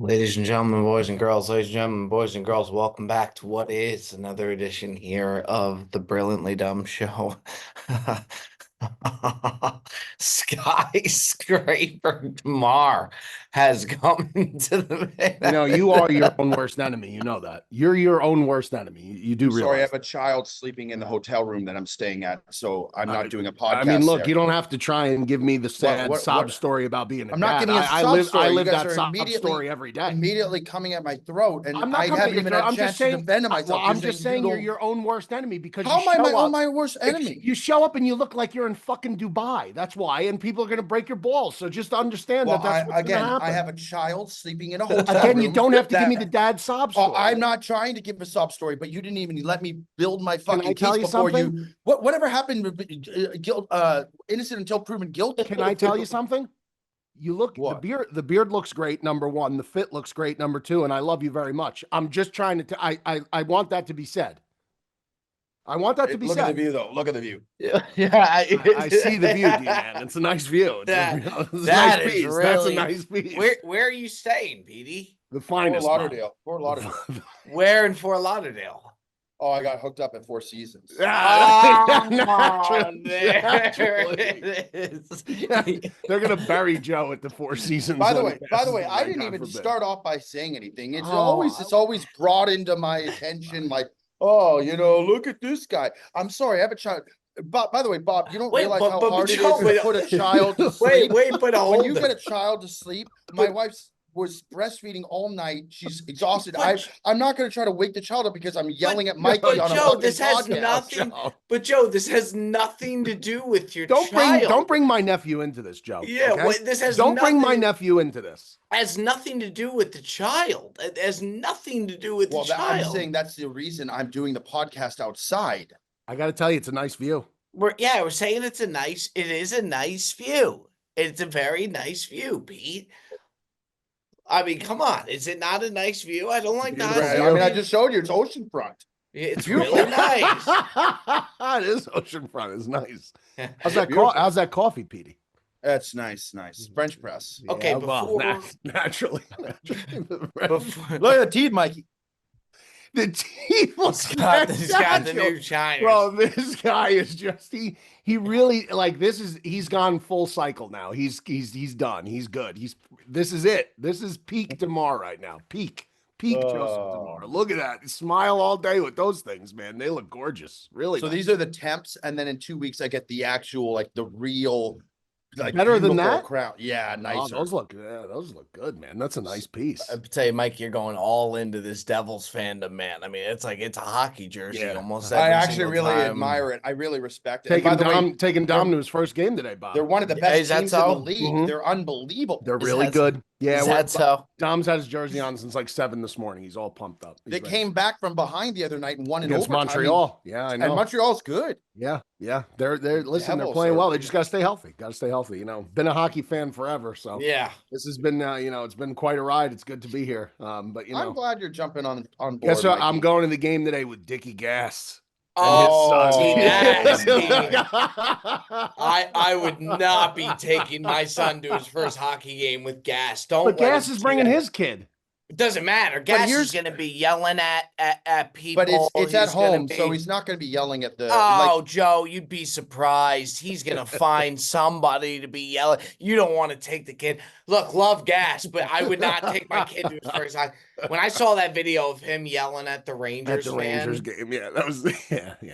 Ladies and gentlemen, boys and girls, welcome back to what is another edition here of the Brilliantly Dumb Show. Skyscraper Damar has come into the You are your own worst enemy. You know that. You're your own worst enemy. You do Sorry, I realize have a child sleeping in the hotel room that I'm staying at, so I'm that. not doing a I mean, podcast look, there. you don't have to try and give me the sad sob What? story about being a I'm dad. not giving a I sob live story. I You live guys that are sob story every day. immediately coming at my throat, and I'm not I coming at haven't your even throat. had a I'm just chance to saying. defend myself. Well, I'm just saying you're your own worst enemy because How you am I show up. my worst enemy? You show up and you look like you're in fucking Dubai. That's why, and people are going to break your balls. So just understand Well, that's what's going to happen. I have a child sleeping in a hotel Again, room. you don't have to give me the dad sob story. I'm not trying to give a sob story, but you didn't even let me build my Can I fucking tell case you before something? you. Whatever happened with innocent until proven guilty? Can I tell you something? You look What? the beard looks great, number one. The fit looks great, number two, and I love you very much. I'm just trying to I want that to be said. I want that to be Look said. at the view, though. Look at the view. Yeah, I see the view, D-man. It's a nice view. It's a nice piece. Really, That's a nice piece. Where are you staying, Petey? The finest. Fort Lauderdale. Fort Lauderdale. Where in Fort Lauderdale? Oh, I got hooked up at Four Seasons. Naturally. There it is. They're gonna bury Joe at the Four Seasons. By the way, I didn't even start off by saying anything. It's always brought into my attention, like, oh, look at this guy. I'm sorry, I have a child. But by the way, Bob, you don't realize how hard it is to put a child to sleep. But when you get a child to sleep, my wife was breastfeeding all night. She's exhausted. I'm not going to try to wake the child up because I'm yelling at Mikey on a fucking this has podcast. nothing. But Joe, this has nothing to do with your child. Don't bring my nephew into this, Joe. Yeah, okay? This has. Don't bring my nephew into this. Has nothing to do with the child. It has nothing to do with the child. I'm saying that's the reason I'm doing the podcast outside. I got to tell you, it's a nice view. We're saying it is a nice view. It's a very nice view, Pete. I mean, come on. Is it not a nice view? I don't like that. I mean, I just showed you. It's oceanfront. It's really nice. It is oceanfront. It's nice. How's that coffee, Petey? That's nice. French press. Okay, yeah, naturally. Look at the teeth, Mikey. The teeth was got the new China. Bro, this guy is just he really he's gone full cycle now. He's done. He's good. This is it. This is peak Damar right now. Peak Joseph Damar. Look at that. Smile all day with those things, man. They look gorgeous. Really. So these are the temps, and then in 2 weeks I get the actual, the real, better than that crown. Yeah, nice. Those look good, man. That's a nice piece. I tell you, Mike, you're going all into this Devils fandom, man. I mean, it's a hockey jersey almost. I actually really admire it. I really respect it. Taking Dom to his first game today, Bob. They're one of the best teams in the league. Mm-hmm. They're unbelievable. They're really good. Yeah, so Dom's had his jersey on since 7 this morning. He's all pumped up. They came back from behind the other night and won in against overtime. Montreal. Yeah, I know. And Montreal's good. Yeah. They're playing well. They just got to stay healthy. Been a hockey fan forever, so yeah. This has been it's been quite a ride. It's good to be here. But I'm glad you're jumping on board. Guess what? I'm going to the game today with Dickie Gas. I would not be taking my son to his first hockey game with Gas. But Gas is bringing his kid. It doesn't matter. Gas is going to be yelling at people. But it's at home, so he's not going to be yelling at the. Joe, you'd be surprised. He's going to find somebody to be yelling. You don't want to take the kid. Look, love Gas, but I would not take my kid to his first time. When I saw that video of him yelling at the Rangers, Rangers game, that was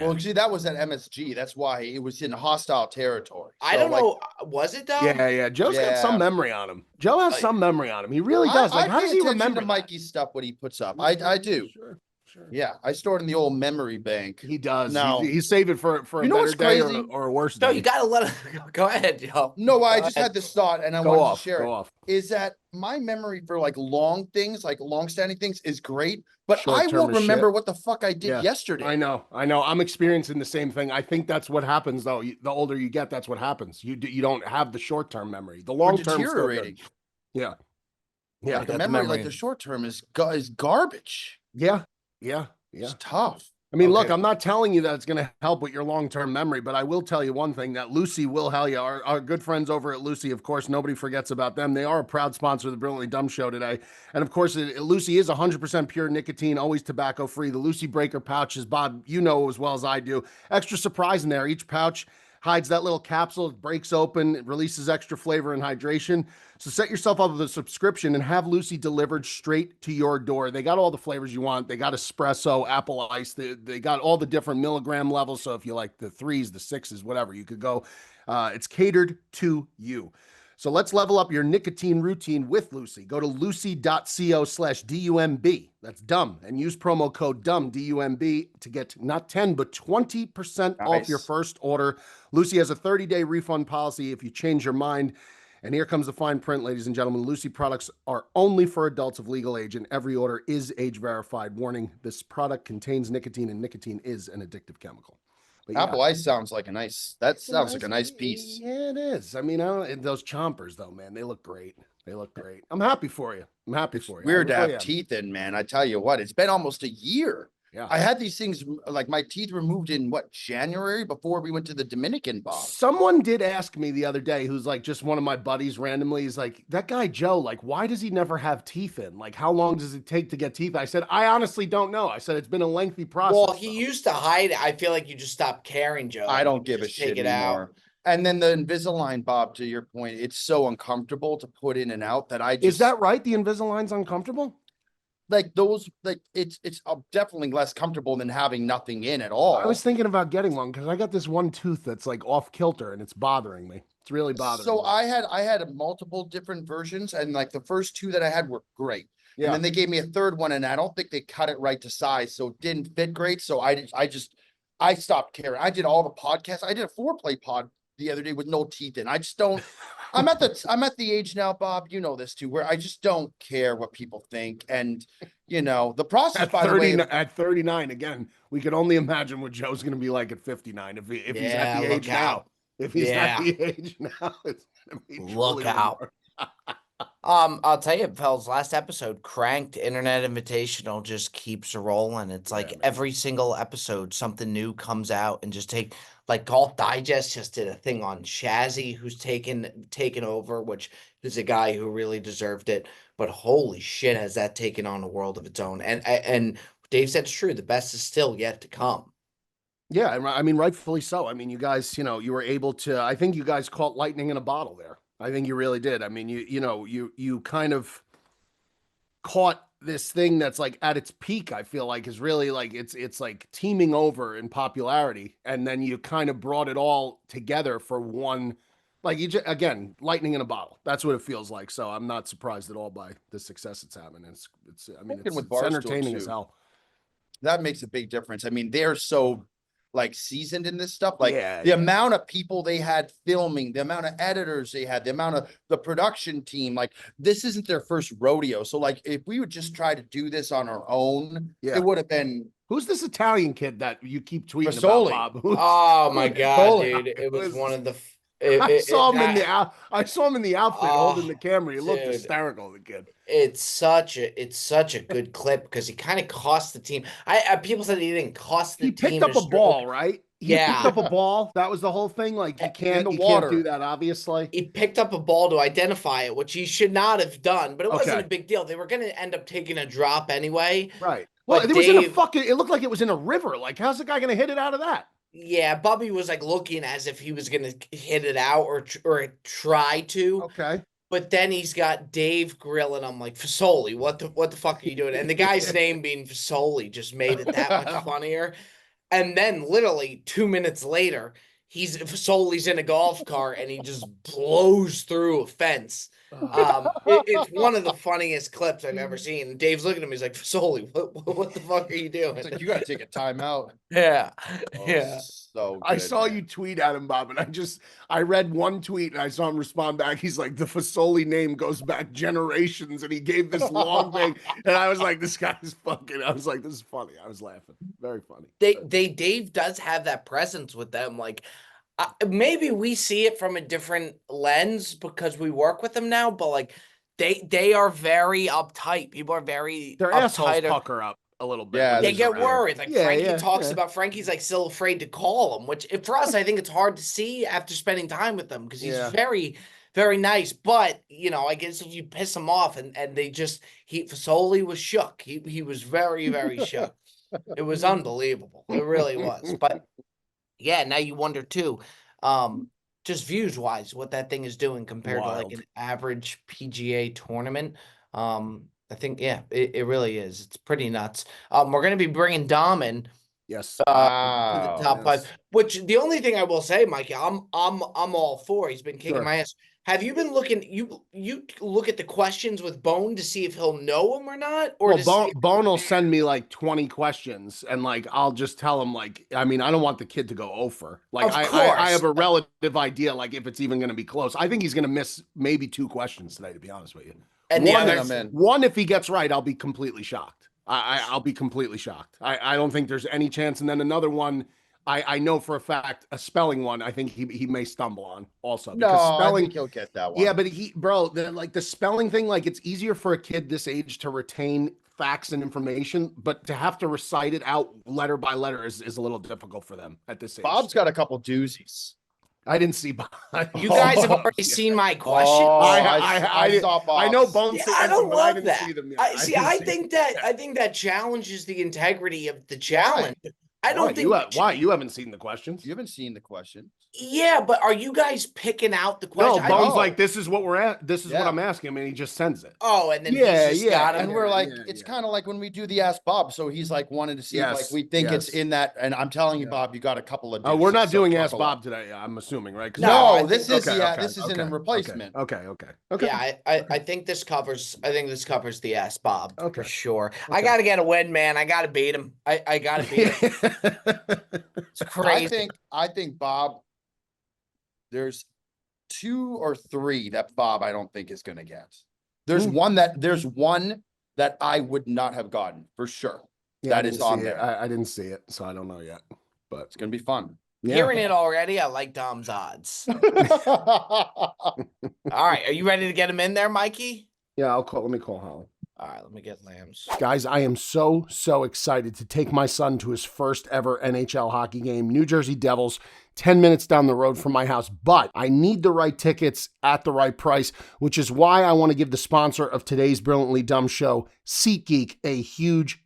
Well, see, that was at MSG. That's why it was in hostile territory. So, I don't know. Was it though? Yeah. Joe's got some memory on him. Joe has some memory on him. He really does. How does he remember Mikey's stuff? What he puts up, I do. Sure. Yeah, I store it in the old memory bank. He does. No, he saved it for a better day or a worse day. No, you gotta let it go ahead, Joe. No, I just had this thought and I wanted to share it. Is that my memory for long things, long-standing things, is great, but I won't remember what the fuck I did yesterday. I know. I'm experiencing the same thing. I think that's what happens, though. The older you get, that's what happens. You don't have the short-term memory. The long-term deteriorating. Yeah. The memory, the short-term is garbage. Yeah. It's tough. I mean, look, Okay. I'm not telling you that it's going to help with your long-term memory, but I will tell you one thing that Lucy will tell you. Our good friends over at Lucy, of course, nobody forgets about them. They are a proud sponsor of the Brilliantly Dumb Show today. And of course, Lucy is 100% pure nicotine, always tobacco-free. The Lucy Breaker pouches, Bob, you know as well as I do. Extra surprise in there. Each pouch hides that little capsule, it breaks open, it releases extra flavor and hydration. So set yourself up with a subscription and have Lucy delivered straight to your door. They got all the flavors you want. They got espresso, apple ice. They got all the different milligram levels. So if you like the 3s, the 6s, whatever, you could go. It's catered to you. So let's level up your nicotine routine with Lucy. Go to lucy.co/DUMB. That's dumb. And use promo code DUMB, D-U-M-B, to get not 10, but 20% off your first order. Lucy has a 30-day refund policy if you change your mind. And here comes the fine print, ladies and gentlemen. Lucy products are only for adults of legal age, and every order is age verified. Warning, this product contains nicotine, and nicotine is an addictive chemical. But yeah, Apple Ice sounds like a nice, that sounds like a nice piece. Yeah, it is. I mean, those chompers, though, man, they look great. They look great. I'm happy for you. I'm happy for you. Weird to really have am. teeth in, man. I tell you what, it's been almost a year. Yeah. I had these things, like my teeth removed in what, January, before we went to the Dominican, Bob. Someone did ask me the other day, who's like just one of my buddies randomly, he's like, that guy Joe, like, why does he never have teeth in? Like, how long does it take to get teeth? I said, I honestly don't know. I said, it's been a lengthy process. Well, he used to hide it. I feel like you just stopped caring, Joe. I don't give a Just take shit it out. anymore. And then the Invisalign, Bob, to your point, it's so uncomfortable to put in and out that I just. Is that right? The Invisalign's uncomfortable? Like those, like it's definitely less comfortable than having nothing in at all. I was thinking about getting one because I got this one tooth that's like off kilter and it's bothering me. It's really bothering me. So I had multiple different versions, and like the first 2 that I had were great. Yeah. And then they gave me a third one, and I don't think they cut it right to size, so it didn't fit great. So I stopped caring. I did all the podcasts. I did a foreplay pod the other day with no teeth in. I just don't. I'm at the age now, Bob, you know this too, where I just don't care what people think. And the process, by the way, at 39, again, we can only imagine what Joe's going to be like at 59 if he's at the age now. If he's at the age now, it's going to be look out. I'll tell you, fellas, last episode, Cranked Internet Invitational just keeps rolling. It's like every single episode, something new comes out, and just like Golf Digest just did a thing on Shazzy, who's taken over, which is a guy who really deserved it. But holy shit, has that taken on a world of its own. And Dave said it's true. The best is still yet to come. Yeah, I mean, rightfully so. I mean, you guys, you were able to, I think you guys caught lightning in a bottle there. I think you really did. I mean, you kind of caught this thing that's like at its peak. I feel like is really like it's like teaming over in popularity, and then you kind of brought it all together for one. Like again, lightning in a bottle. That's what it feels like. So I'm not surprised at all by the success it's having. It's entertaining as hell. That makes a big difference. I mean, they're so like seasoned in this stuff, like the amount of people they had filming, the amount of editors they had, the amount of the production team, like this isn't their first rodeo. So like if we would just try to do this on our own, it would have been. Who's this Italian kid that you keep tweeting Fasoli. about, Bob? Oh my God, dude. It was one of the I saw him in the outfit holding the camera. He looked hysterical, the kid. It's such a good clip because he kind of cost the team. People said he didn't cost the team. He picked up a ball, right? He picked up a ball. That was the whole thing. Like you can't do that, obviously. He picked up a ball to identify it, which he should not have done, but it wasn't a big deal. They were going to end up taking a drop anyway. Right. Well, it was in a it looked like it was in a river. Like, how's the guy going to hit it out of that? Yeah, Bubby was like looking as if he was going to hit it out or try to. Okay. But then he's got Dave grilling him like, Fasoli, what the fuck are you doing? And the guy's name being Fasoli just made it that much funnier. And then literally 2 minutes later, Fasoli's in a golf cart and he just blows through a fence. It's one of the funniest clips I've ever seen. And Dave's looking at me, he's like, Fasoli, what the fuck are you doing? It's like, you gotta take a timeout. Yeah. So I saw you tweet at him, Bob, and I read one tweet and I saw him respond back. He's like, the Fasoli name goes back generations, and he gave this long thing. And I was like, this guy is fucking. I was like, this is funny. I was laughing. Very funny. Dave does have that presence with them. Like, maybe we see it from a different lens because we work with them now, but like they are very uptight. People are very their assholes pucker up a little bit. Yeah, when They he's get around. worried. Like Yeah, Frankie yeah, talks yeah. about Frankie's like still afraid to call him, which for us, I think it's hard to see after spending time with him because he's Yeah. very, very nice. But I guess if you piss him off and Fasoli was shook. He was very, very shook. It was unbelievable. It really was. But yeah, now you wonder too, just views wise, what that thing is doing compared to like Wild. an average PGA tournament. I think, yeah, it really is. It's pretty nuts. We're gonna be bringing Dom in Yes. to the Wow. top five. Yes. Which the only thing I will say, Mikey, I'm all for. He's been kicking Sure. my ass. Have you been looking? You look at the questions with Bone to see if he'll know them or not, or Well, to see Bone will send me like 20 questions, and like I'll just tell him like, I mean, I don't want the kid to go over. Like Of I course. have a relative idea, like if it's even going to be close. I think he's going to miss maybe 2 questions today, to be honest with you. And the one, other one, if he gets right, I'll be completely shocked. I'll be completely shocked. I don't think there's any chance. And then another one, I know for a fact, a spelling one, I think he may stumble on also. No, Because I spelling, think he'll get that one. yeah, but the spelling thing, like it's easier for a kid this age to retain facts and information, but to have to recite it out letter by letter is a little difficult for them at this age. Bob's got a couple doozies. I didn't see Bob. You guys have already seen my question. Oh, I saw Bob's. I know Bones Yeah, sent I don't them, but I love didn't that. see them yet. I think that challenges the integrity of the challenge. I don't think why you haven't seen the questions. You haven't seen the question. Yeah, but are you guys picking out the No, question? Bones like this is what we're at. This is what Yeah. I'm asking him, and he just sends it. Oh, and then Yeah, he's just yeah, got 'em. And we're like, yeah, it's yeah. kind of like when we do the Ask Bob. So he's like wanting to see if, like Yes, we think it's yes. in that. And I'm telling you, Yeah. Bob, you got a couple of. We're not deuces, so doing Ask buckle Bob up. today. I'm assuming, right? 'Cause No, I No, this think- is this isn't a replacement. Okay. Yeah, I think this covers. I think this covers the Ask Bob for Okay. sure. I Okay. got to get a win, man. I got to beat him. I got to beat him. It's crazy. I think Bob. There's 2 or 3 that Bob I don't think is going to get. There's one that I would not have gotten for sure. Yeah, That is on there. I didn't see it, so I don't know yet. But It's going to be fun. yeah. Hearing it already, I like Dom's odds. All right, are you ready to get him in there, Mikey? Yeah, let me call Holly. All right, let me get Lambs. Guys, I am so excited to take my son to his first ever NHL hockey game. New Jersey Devils, 10 minutes down the road from my house, but I need the right tickets at the right price, which is why I want to give the sponsor of today's Brilliantly Dumb show, SeatGeek, a huge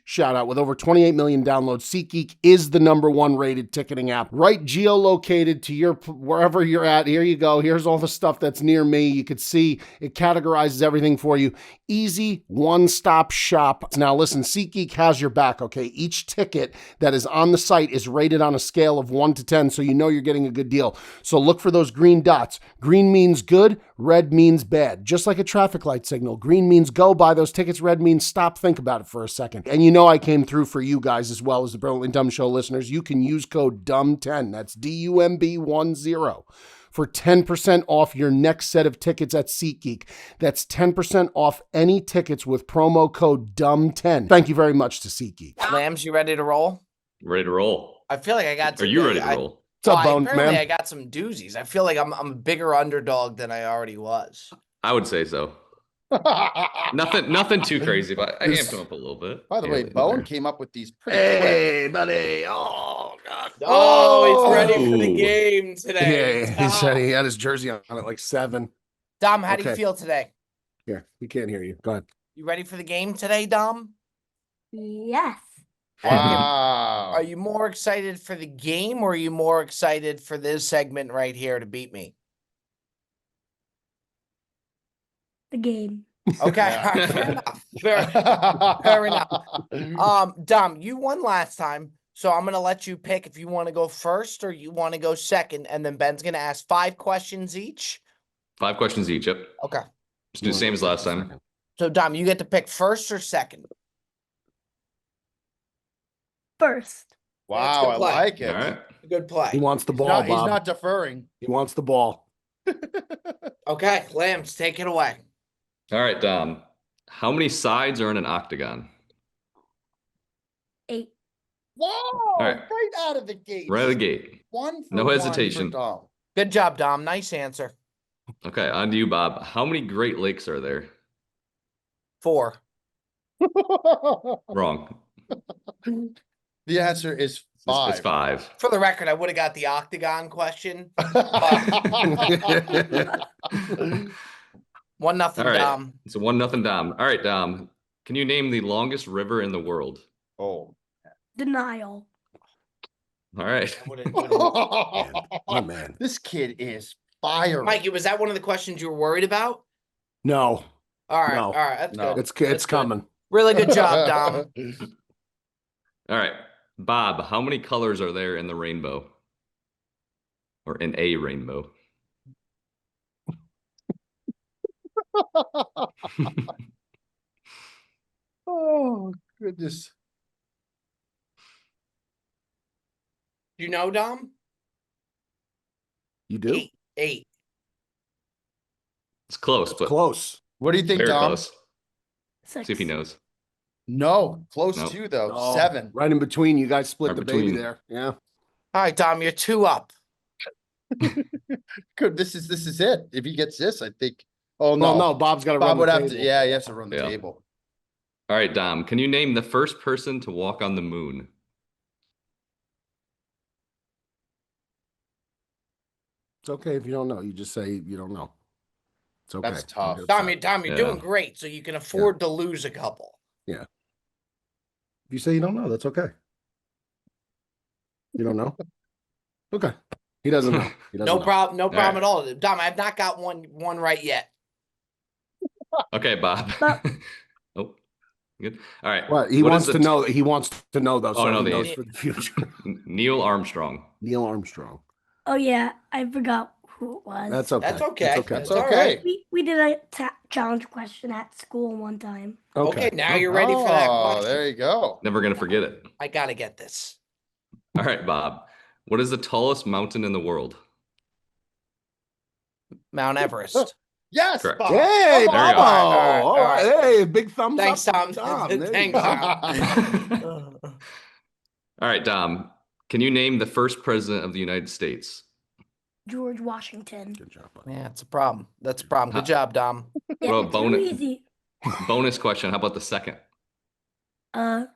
shout out. With over 28 million downloads, SeatGeek is the #1 rated ticketing app, right geolocated to your wherever you're at. Here you go. Here's all the stuff that's near me. You could see it categorizes everything for you. Easy one-stop shop. Now listen, SeatGeek has your back, okay? Each ticket that is on the site is rated on a scale of 1 to 10, so you know you're getting a good deal. So look for those green dots. Green means good, red means bad. Just like a traffic light signal. Green means go, buy those tickets. Red means stop, think about it for a second. And you know I came through for you guys as well as the Brilliantly Dumb Show listeners. You can use code DUMB10. That's DUMB10 for 10% off your next set of tickets at SeatGeek. That's 10% off any tickets with promo code DUMB10. Thank you very much to SeatGeek. Lambs, you ready to roll? Ready to roll. I feel like I got. Are you ready to roll? What's up, Bones, apparently man? I got some doozies. I feel like I'm a bigger underdog than I already was. I would say so. Nothing too crazy, but I amped him up a little bit. By the way, Here and Bowen there. came up with these pretty quick. Hey, buddy. Oh, God. Oh, he's ready for the Oh. game today. Yeah, he said he had his jersey on at like 7. Dom, how do you Okay. feel today? Here, we can't hear you. Go ahead. You ready for the game today, Dom? Yes. Wow. Are you more excited for the game or are you more excited for this segment right here to beat me? The game. Okay, Yeah. all right, fair enough. Fair enough. Dom, you won last time, so I'm gonna let you pick if you want to go first or you want to go second, and then Ben's gonna ask 5 questions each. 5 questions each. Yep. Okay. Just do the same as last time. So Dom, you get to pick first or second. First. Wow, I good play. like it. All right. Good play. He wants the He's ball, not, he's Bob. not deferring. He wants the ball. Okay, Lambs, take it away. All right, Dom. How many sides are in an octagon? 8. Wow, right. right out of the gate. Right out of the gate. One for No one hesitation. for Dom. Good job, Dom. Nice answer. Okay, on to you, Bob. How many Great Lakes are there? 4. Wrong. The answer is It's 5. 5. For the record, I would have got the octagon question. 1-0 All right. Dom. It's a 1-0 Dom. All right, Dom. Can you name the longest river in the world? Oh. Denial. All right. I would've- My man. This kid is fire. Mikey, was that one of the questions you were worried about? No, All right, No. all right, that's No. good. it's That's good. coming. Really good job, Dom. All right. Bob, how many colors are there in the rainbow? Or in a rainbow? Oh, goodness. You know, Dom? You do? 8. It's close, It's but close. What do you think, very Dom? close. 6. See if he knows. No, close No. too though. Oh, 7. Right in between. You guys split Right the baby between. there. Yeah. All right, Dom, you're 2 up. Good. This is it. If he gets this, I think. Oh no, Well, no, Bob's got to Bob run would the have to. table. Yeah, he has to run the Yeah. table. All right, Dom. Can you name the first person to walk on the moon? It's okay if you don't know. You just say you don't know. It's okay. That's Don't tough. get Dom, upset. you're Yeah. doing great, so you can afford to lose a couple. If you say you don't know, that's okay. You don't know? Okay. He doesn't know. He doesn't No know. problem, no problem right. at all. Dom, I have not got one right yet. Okay, Bob. Bob. Oh, good. All right. What he What is wants the to know. He wants to know though, so no, he the knows answer. for the future. Neil Armstrong. Neil Armstrong. Oh yeah, I forgot who it was. That's okay. That's okay. That's okay. That's It's all okay. right. We did a challenge question at school one time. Okay, Okay. now you're ready for that question. There you go. Never gonna forget it. I gotta get this. All right, Bob. What is the tallest mountain in the world? Mount Everest. Yes, Correct. Bob. Hey, There you go. Bobo. All All right. right. Hey, big thumbs Thanks, up. Tom. to Tom. There you Thanks, go. Tom. All right, Dom. Can you name the first president of the United States? George Washington. Good job, buddy. Yeah, it's a problem. That's a problem. Good job, Dom. Yeah, Well, it's real bonus- easy. Bonus question. How about the second? John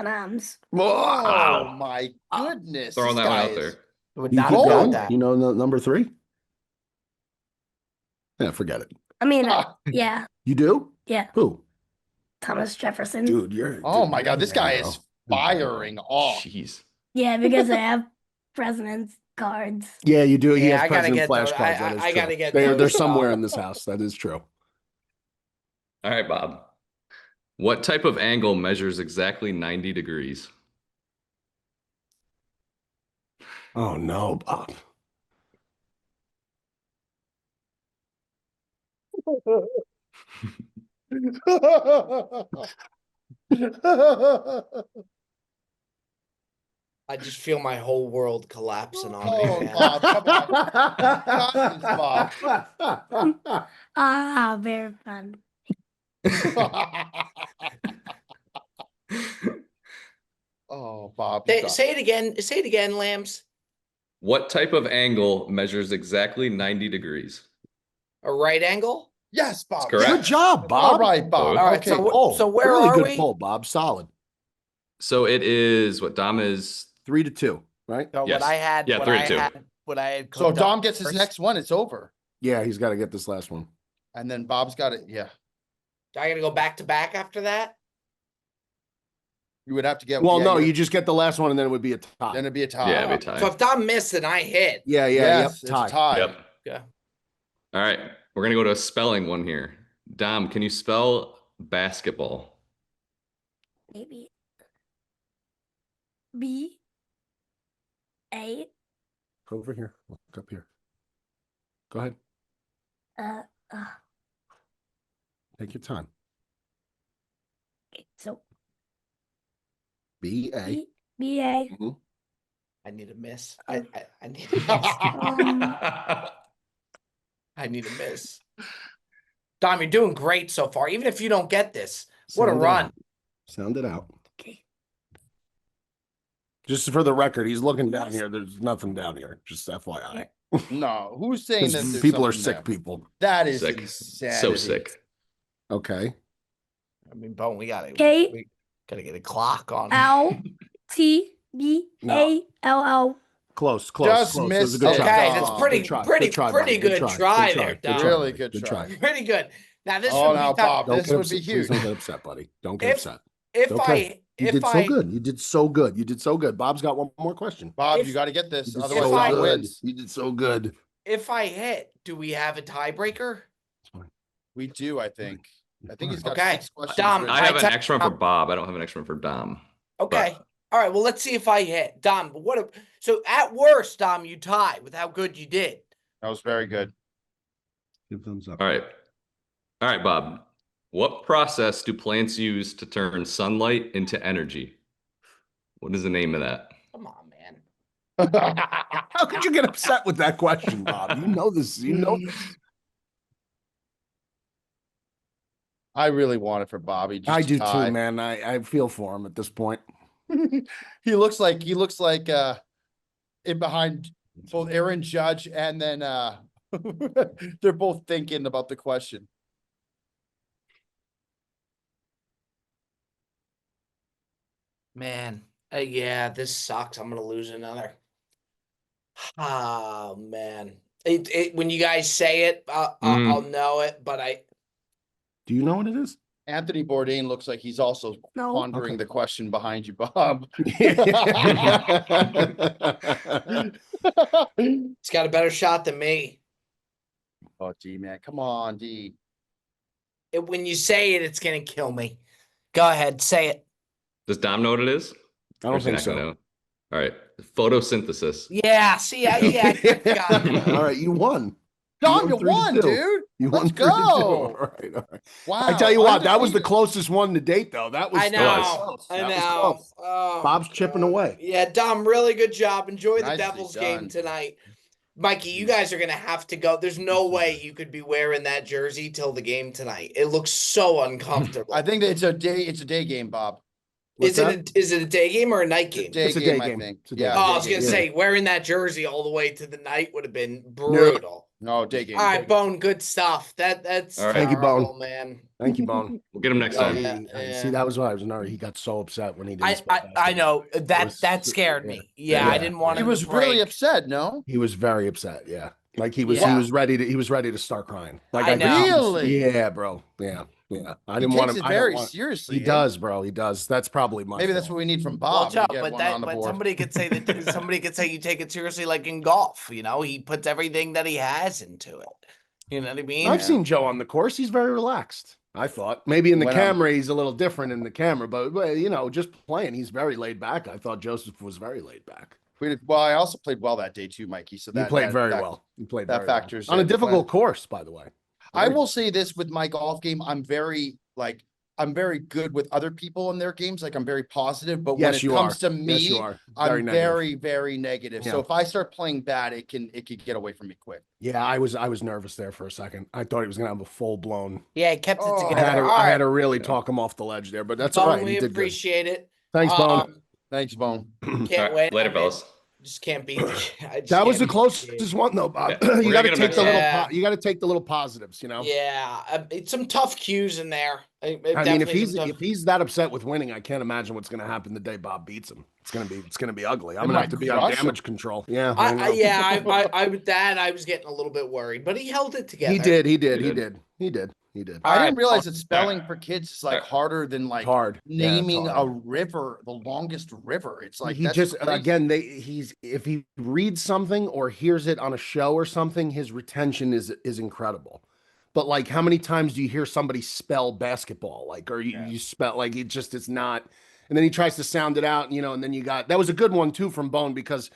Adams. Oh Wow. my goodness. Throwing this that one guy out is- there. Would You not keep have got going? that. You know number 3? Yeah, forget it. I mean, yeah, You do? yeah. Who? Thomas Jefferson. Dude, you're. Oh dude, my God, this guy there you is go. firing off. Jeez. Yeah, because I have president's cards. Yeah, you do. He Yeah, has I gotta president get those. flashcards. That is I true. gotta get They're those, somewhere in this house. That is true. All right, Bob. What type of angle measures exactly 90 degrees? Oh no, Bob. I just feel my whole world collapsing on me. Oh, man. Bob, come on. Bob. Ah, very fun. Oh, Bob. Say it again. Say it again, Lambs. What type of angle measures exactly 90 degrees? A right angle. Yes, Bob. Correct. Good job, Bob. All right, Bob. All right, Okay. so where really are good we? pull, Bob. Solid. So it is what Dom is. 3-2, right? So Yes. what I had. Yeah, what 3-2. I had. What I had. So cooked up Dom gets his first. next one. It's over. Yeah, he's got to get this last one. And then Bob's got it. Yeah. I gotta go back to back after that. You would have to get. Well, yeah, no, you just get the last one, and then it would be a tie. Then it'd be a tie. Yeah, it'd be a tie. So if Dom missed and I hit, Yeah, Yes, yep, it's a tie. tie. Yep. yeah. All right. We're going to go to a spelling one here. Dom, can you spell basketball? Maybe. B. A. Over here. Look up here. Go ahead. Uh. Take your time. Okay, so B-A. B-A. Mhm. I need a miss. Oh. I need a miss. Um, I need a miss. Dom, you're doing great so far. Even if you don't get this, what a Sound it run. out. Sound it out. okay. Just for the record, he's looking down here. There's nothing down here. Just FYI. No, who's saying that? Because there's people are something sick there? people. That is Sick. insanity. So sick. Okay. I mean, Bone, we got it. Okay. Gotta get a clock on. LTBALL. Close, close, Just close. It was a missed good it. try. Okay, Dom. that's Good pretty try, pretty good try, pretty buddy. good try there, Good Dom. Really buddy. good try. Pretty good. Now this Oh, would now, be tough. Bob, Don't this get would be upset. Please huge. don't get upset, buddy. Don't get If upset. if Okay. You if did I so good. You did so good. You did so good. Bob's got one more question. Bob, If- you got to get this. You did Otherwise, so Dom good. wins. You did so good. if I hit, do we have a tiebreaker? We do, I think. I think he's got Okay. 6 questions. Dom, written. I have an tell- extra one for Bob. I don't have an extra one for Dom. Okay. All right. Well, let's see if I hit. Dom, so at worst, Dom, you tie with how good you did. That was very good. Give thumbs up. All right. All right, Bob. What process do plants use to turn sunlight into energy? What is the name of that? Come on, man. How could you get upset with that question, Bob? You know this. You know this. I really want it for Bobby. Just I to do tie. too, man. I feel for him at this point. he looks like in behind both Aaron Judge and then they're both thinking about the question. Man, yeah, this sucks. I'm gonna lose another. Oh man, when you guys say it, I'll know it. But Do you know what it is? Anthony Bourdain looks like he's also No. pondering Okay. the question behind you, Bob. it's got a better shot than me. Oh, D man, come on, D. When you say it, it's gonna kill me. Go ahead, say it. Does Dom know what it is? I Or don't is he think not gonna so. know? All right. Photosynthesis. Yeah, see, I got it. All right, you won. Dom, you 3-2. won, dude. You Let's won 3-2. go. All right, all right. Wow. I tell you what, that was the undefeated. closest one to date, though. That was I that was know. close. I That was know. close. Oh, Bob's chipping God. away. Yeah, Dom, really good job. Enjoy the Nicely Devils game done. tonight. Mikey, you guys are gonna have to go. There's no way you could be wearing that jersey till the game tonight. It looks so uncomfortable. I think that it's a day game, Bob. What's that? Is it a day game or a night It's a game? day It's a game, day I game. think. It's a day Yeah, game. Oh, day I was gonna game. say wearing that jersey all the way to the night would have been brutal. No, day game. All right, Bone, good stuff. That's All right. Thank you, Bone. terrible, man. Thank you, Bone. We'll get him next time. Yeah. See, that was what I was nervous. He got so upset when he didn't. spell I basketball. know It that was- scared yeah. me. Yeah, I Yeah. didn't want He him was to really break. upset, no? He was very upset. Yeah, like he Yeah. was ready to start crying. Like I could see- know. Really? Yeah, bro. Yeah. I He didn't want takes him. it I don't very want- seriously. He eh? does, bro. He does. That's probably my. Maybe that's fault. what we need from Well, Bob. Joe, to get but one on the but board. somebody could say that somebody could say you take it seriously, like in golf. You know, he puts everything that he has into it. You know what I mean? I've seen Joe on the course. He's very relaxed. I thought maybe in the When camera he's a little different in the camera, but you know, just playing, he's very laid back. I thought Joseph was very laid back. Well, I also played well that day too, Mikey. So You that played very that- well. You played that very well. factors On a in. difficult course, by the way. I Very will good. say this with my golf game, I'm very good with other people in their games. Like I'm very positive, but when Yes, it you comes are. to Yes, you me, are. I'm negative. very, very negative. So Yeah. if I start playing bad, it could get away from me quick. Yeah, I was nervous there for a second. I thought he was gonna have a full blown. Yeah, he kept it Oh. together. I had All to right, really talk him off the ledge there, but that's all Bone, right. we He did good. appreciate it. Thanks, Bone. Thanks, Bone. Can't All right, wait. later, I mean, fellas. just can't beat. That was the closest. closest one though, Bob. Yeah, we're You gonna got to get him take next the little. time. You got to take the little positives. You know. Yeah, it's some tough cues in there. I mean, Definitely some if he's that upset with winning, I can't imagine what's going to happen the day Bob beats him. It's gonna be ugly. I'm It gonna might have to be on crush him. damage control. Yeah, I know. I with that I was getting a little bit worried, but he held it together. He did. He He did. did. All I right, didn't realize that spelling for kids is like Alright. harder than like Hard. Yeah, it's naming hard. a river, the longest river. It's like he that's just crazy. again if he reads something or hears it on a show or something, his retention is incredible. But like, how many times do you hear somebody spell basketball? Like, or you spell like it's not. And then he tries to sound it out, you know. And then you got that was a good one too from Bone because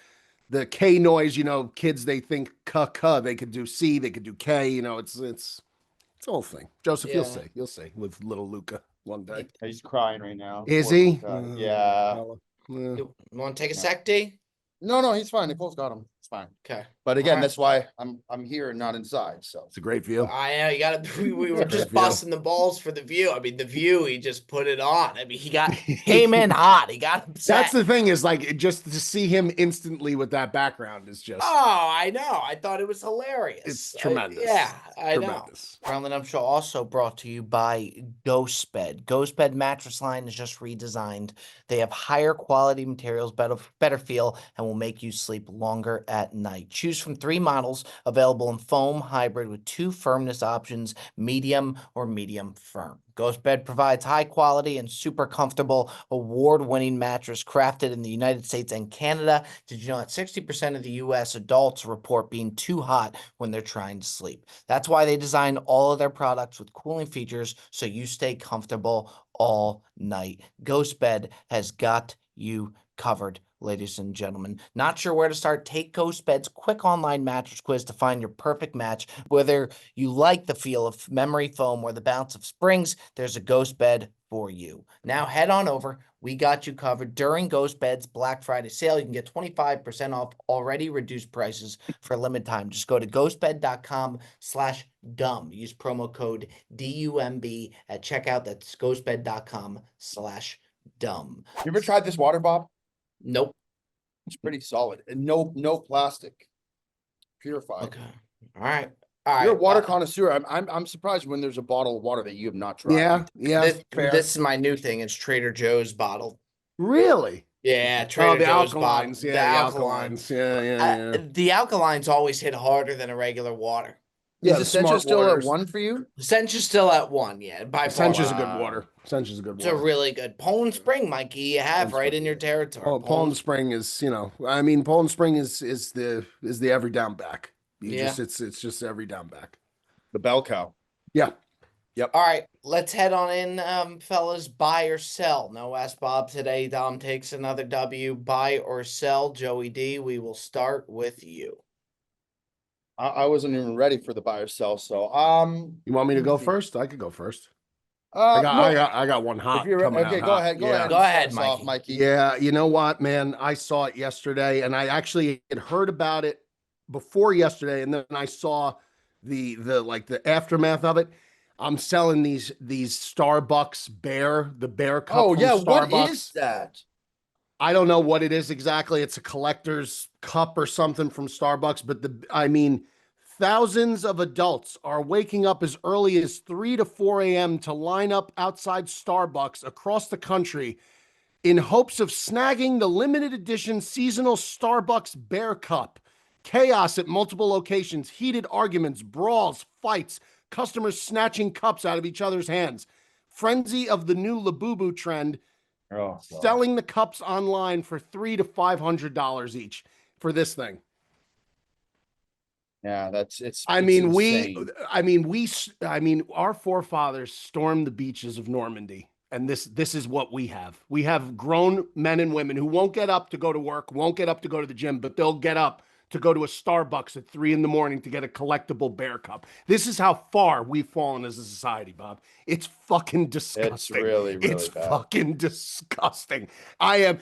the K noise, you know, kids they think k, they could do C, they could do K, you know. It's a whole thing. Joseph, Yeah. you'll see with little Luca one day. He's crying right now. Is Poor he? Luca. Yeah. Yeah. You want to take a sec, D? No, he's fine. Nicole's got him. It's fine. Okay. But again, Alright. that's why I'm here and not inside. So It's a great view. I know you gotta. We were just view. busting the balls for the view. I mean, the view. He just put it on. I mean, he came in hot. He got upset. That's the thing is like just to see him instantly with that background is just. Oh, I know. I thought it was hilarious. It's tremendous. Yeah, I know. Tremendous. Round the Numb Show also brought to you by Ghostbed. Ghostbed mattress line is just redesigned. They have higher quality materials, better feel, and will make you sleep longer at night. Choose from 3 models available in foam, hybrid with 2 firmness options, medium or medium firm. Ghostbed provides high quality and super comfortable award-winning mattress crafted in the United States and Canada. Did you know that 60% of the US adults report being too hot when they're trying to sleep? That's why they design all of their products with cooling features so you stay comfortable all night. Ghostbed has got you covered, ladies and gentlemen. Not sure where to start? Take Ghostbed's quick online mattress quiz to find your perfect match. Whether you like the feel of memory foam or the bounce of springs, there's a Ghostbed for you. Now head on over. We got you covered during Ghostbed's Black Friday sale. You can get 25% off already reduced prices for a limited time. Just go to ghostbed.com/dumb. Use promo code DUMB at checkout. That's ghostbed.com/dumb. you ever tried this water, Bob? Nope. It's pretty solid and no plastic. Purified. Okay. All right. All right. You're a water connoisseur. I'm surprised when there's a bottle of water that you have not tried. Yeah. Fair. This is my new thing. It's Trader Joe's bottle. Really? Yeah, Oh, Trader the Joe's alkalines. bottle. Yeah, The the alkalines. Yeah. The alkalines always hit harder than a regular water. Is the Essentia smart still waters. at 1 for you? Essentia's still at 1, yeah. By far. Essentia's a good Wow. water. Essentia's a good It's water. a really good Poland Spring, Mikey. You have Poland right Spring. in your territory. Oh, Poland Spring is, I mean, Poland Spring is the every down back. It's just every down back. The bell cow. Yeah. All right, let's head on in, fellas. Buy or sell? No Ask Bob today. Dom takes another W. Buy or sell? Joey D, we will start with you. I wasn't even ready for the buy or sell. So You want me to let go me see. first? I could go first. No, I got one hot. if you're coming okay, out go hot. ahead. Go Yeah. ahead. Go and ahead, start us off, Mikey. Yeah, you know what, man? I saw it yesterday, and I actually had heard about it before yesterday, and then I saw the aftermath of it. I'm selling these Starbucks the bear cup. Oh from yeah, Starbucks. what is that? I don't know what it is exactly. It's a collector's cup or something from Starbucks, but thousands of adults are waking up as early as 3 to 4 a.m. to line up outside Starbucks across the country in hopes of snagging the limited edition seasonal Starbucks Bear Cup. Chaos at multiple locations, heated arguments, brawls, fights, customers snatching cups out of each other's hands. Frenzy of the new Labubu trend, selling the cups online for $300 to $500 each for this thing. Yeah, it's insane. insane. Our forefathers stormed the beaches of Normandy, and this is what we have. We have grown men and women who won't get up to go to work, won't get up to go to the gym, but they'll get up to go to a Starbucks at 3 a.m. to get a collectible bear cup. This is how far we've fallen as a society, Bob. It's fucking disgusting. It's really it's bad. fucking disgusting. And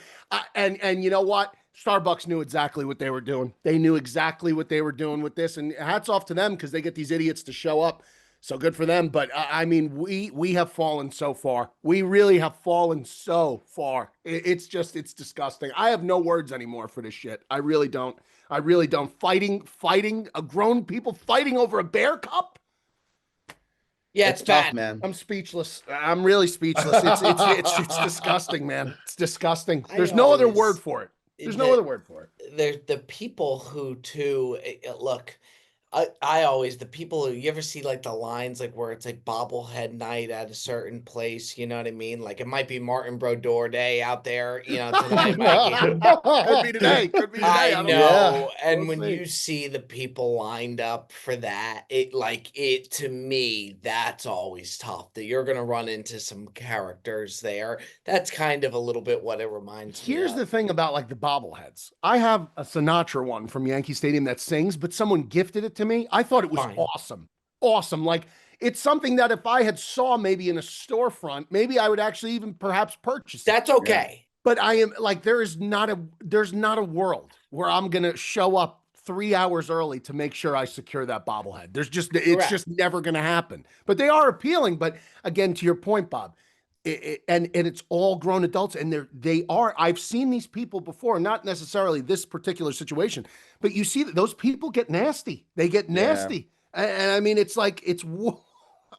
you know what? Starbucks knew exactly what they were doing. They knew exactly what they were doing with this, and hats off to them because they get these idiots to show up. So good for them. But we have fallen so far. We really have fallen so far. It's disgusting. I have no words anymore for this shit. I really don't. Fighting grown people fighting over a bear cup. Yeah, it's tough, bad, man. I'm speechless. I'm really speechless. It's disgusting, man. It's disgusting. There's no other word for it. There's no other word for it. There's the people who look. I always, the people who, you ever see like the lines, like where it's like bobblehead night at a certain place, you know what I mean? Like it might be Martin Brodeur Day out there, tonight. Could be today. I don't know. know. And We'll when see. you see the people lined up for that, to me, that's always tough, that you're going to run into some characters there. That's kind of a little bit what it reminds me Here's of. the thing about like the bobbleheads. I have a Sinatra one from Yankee Stadium that sings, but someone gifted it to me. I thought it was Fine. awesome. Like it's something that if I had saw maybe in a storefront, maybe I would actually even perhaps purchase it. That's okay. But I am like, there's not a world where I'm gonna show up 3 hours early to make sure I secure that bobblehead. It's Correct. just never gonna happen. But they are appealing. But again, to your point, Bob, and it's all grown adults, and they are. I've seen these people before, not necessarily this particular situation, but you see that those people get nasty. They get nasty, and I mean, it's like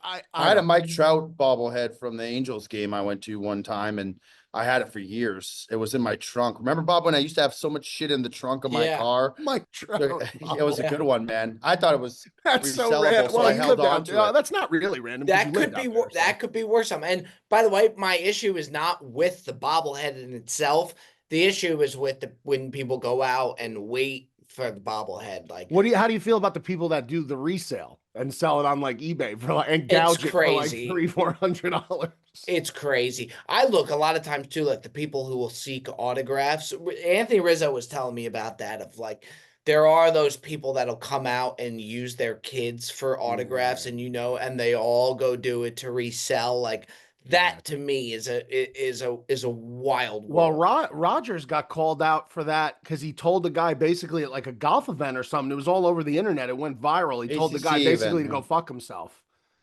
I had a Mike Trout bobblehead from the Angels game I went to one time, and I had it for years. It was in my trunk. Remember, Bob, when I used to have so much shit in the trunk of my car? Mike Trout. It was a good one, man. I thought it was That's so resellable, random. so Well, I you held live on down. to it. That's not really random. That could be that could be worse. And by the way, my issue is not with the bobblehead in itself. The issue is with when people go out and wait for the bobblehead. Like, how do you feel about the people that do the resale and sell it on like eBay for like and gouge it for like $300-400? It's crazy. I look a lot of times too, like the people who will seek autographs. Anthony Rizzo was telling me about that, of like, there are those people that'll come out and use their kids for autographs, and and they all go do it to resell. Like, that to me is a wild world. Well, Rogers got called out for that because he told the guy basically at like a golf event or something. It was all over the internet. It went viral. He told the guy basically to go fuck himself.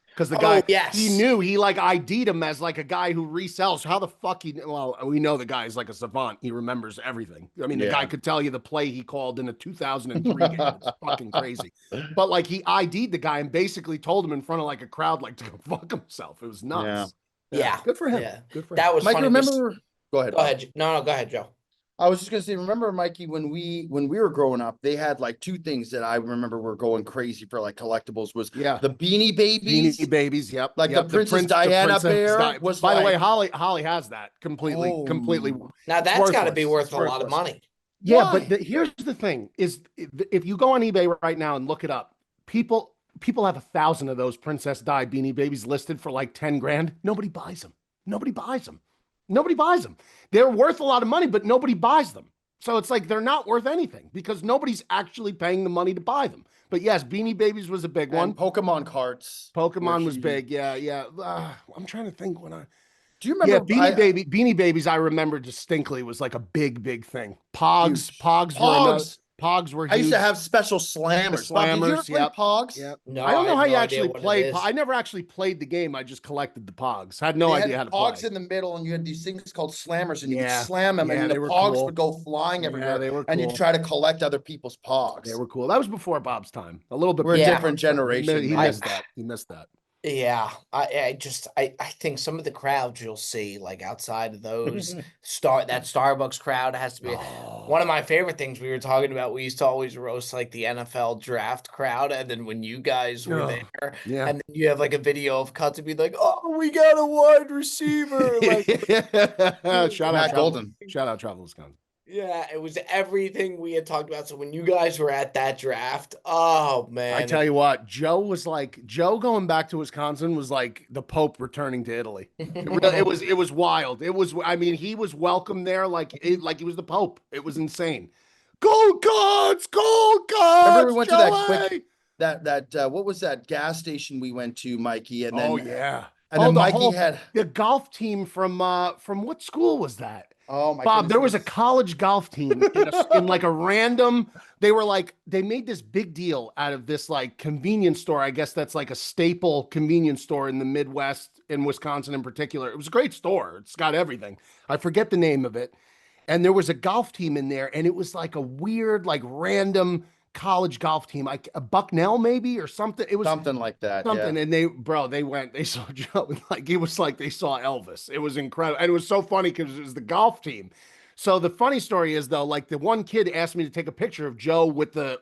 Because the guy, he knew, he like ID'd him as like a guy who resells. How the fuck we know the guy's like a savant. He remembers everything. I mean, the guy could tell you the play he called in a 2003 game. It's fucking crazy. But like, he ID'd the guy and basically told him in front of like a crowd, like, to go fuck himself. It was nuts. Yeah. Good for him. Yeah. Good for him. That was Mike, funny. remember? Go ahead. Go ahead. No, go ahead, Joe. I was just gonna say, remember, Mikey, when we were growing up, they had like two things that I remember were going crazy for like collectibles. Was the Beanie Babies. Beanie Babies, yep. Like the Princess Diana bear was. By the way, Holly has that completely. Now that's got to be worth a lot of money. Yeah, but here's the thing: is if you go on eBay right now and look it up, people have 1,000 of those Princess Di Beanie Babies listed for like 10 grand. Nobody buys them. Nobody buys them. Nobody buys them. They're worth a lot of money, but nobody buys them. So it's like they're not worth anything because nobody's actually paying the money to buy them. But yes, Beanie Babies was a big one. Pokemon cards. Pokemon was big. Yeah. I'm trying to think when do you remember? Yeah, Beanie Babies, I remember distinctly, was like a big thing. Pogs were huge. I used to have special slammers. Slammers, Bob, did you ever play Pogs? Yep. No, I don't know how you actually played. I never actually played the game. I just collected the Pogs. Had no idea how to play. Pogs in the middle, and you had these things called slammers, and you would slam them, and the Pogs would go flying everywhere. They were cool. And you'd try to collect other people's Pogs. They were cool. That was before Bob's time. A little bit. We're a different generation. He missed that. He missed that. Yeah, I think some of the crowds you'll see, like outside of those that Starbucks crowd has to be one of my favorite things. We were talking about, we used to always roast like the NFL draft crowd, and then when you guys were there, and then you have like a video of cuts and be like, "Oh, we got a wide receiver!" Like, shout out Golden. Shout out Travel Wisconsin. Yeah, it was everything we had talked about. So when you guys were at that draft, oh man. I tell you what, Joe going back to Wisconsin was like the Pope returning to Italy. It was wild. I mean, he was welcome there like he was the Pope. It was insane. Gold cards. Remember we went to that quick what was that gas station we went to, Mikey? And then and then Mikey had the golf team from what school was that? Oh my Bob, there was a college golf team in like a random, they made this big deal out of this like convenience store. I guess that's like a staple convenience store in the Midwest, in Wisconsin in particular. It was a great store. It's got everything. I forget the name of it. And there was a golf team in there, and it was like a weird, like random college golf team, like a Bucknell maybe or something. It was something like that. Something. And they saw Joe, like it was like they saw Elvis. It was incredible. And it was so funny because it was the golf team. So the funny story is though, like the one kid asked me to take a picture of Joe with the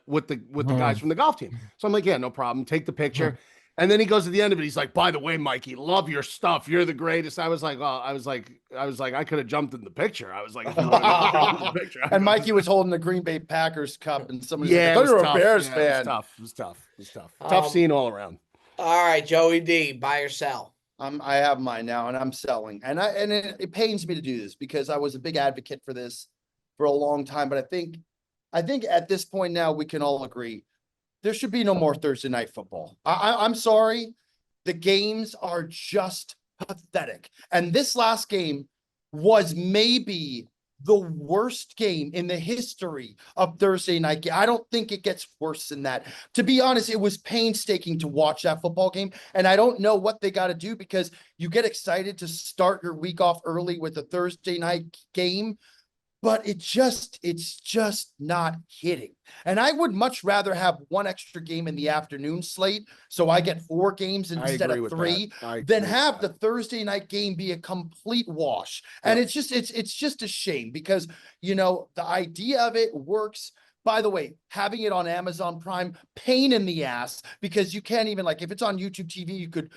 guys from the golf team. So I'm like, yeah, no problem. Take the picture. And then he goes to the end of it. He's like, by the way, Mikey, love your stuff. You're the greatest. I was like, I could have jumped in the picture. I was like, if you wanted to jump in the picture. And Mikey was holding the Green Bay Packers cup, and somebody was like, you're a Bears fan. It was tough. Tough scene all around. All right, Joey D, buy or sell? I have mine now, and I'm selling. And it pains me to do this because I was a big advocate for this for a long time. But I think at this point now we can all agree there should be no more Thursday night football. I'm sorry. The games are just pathetic. And this last game was maybe the worst game in the history of Thursday night. I don't think it gets worse than that. To be honest, it was painstaking to watch that football game. And I don't know what they got to do, because you get excited to start your week off early with a Thursday night game, but it's just not hitting. And I would much rather have one extra game in the afternoon slate, so I get 4 games instead of 3, than have the Thursday night game be a complete wash. And it's just a shame, because, you know, the idea of it works. By the way, having it on Amazon Prime, pain in the ass, because you can't even, like, if it's on YouTube TV, you could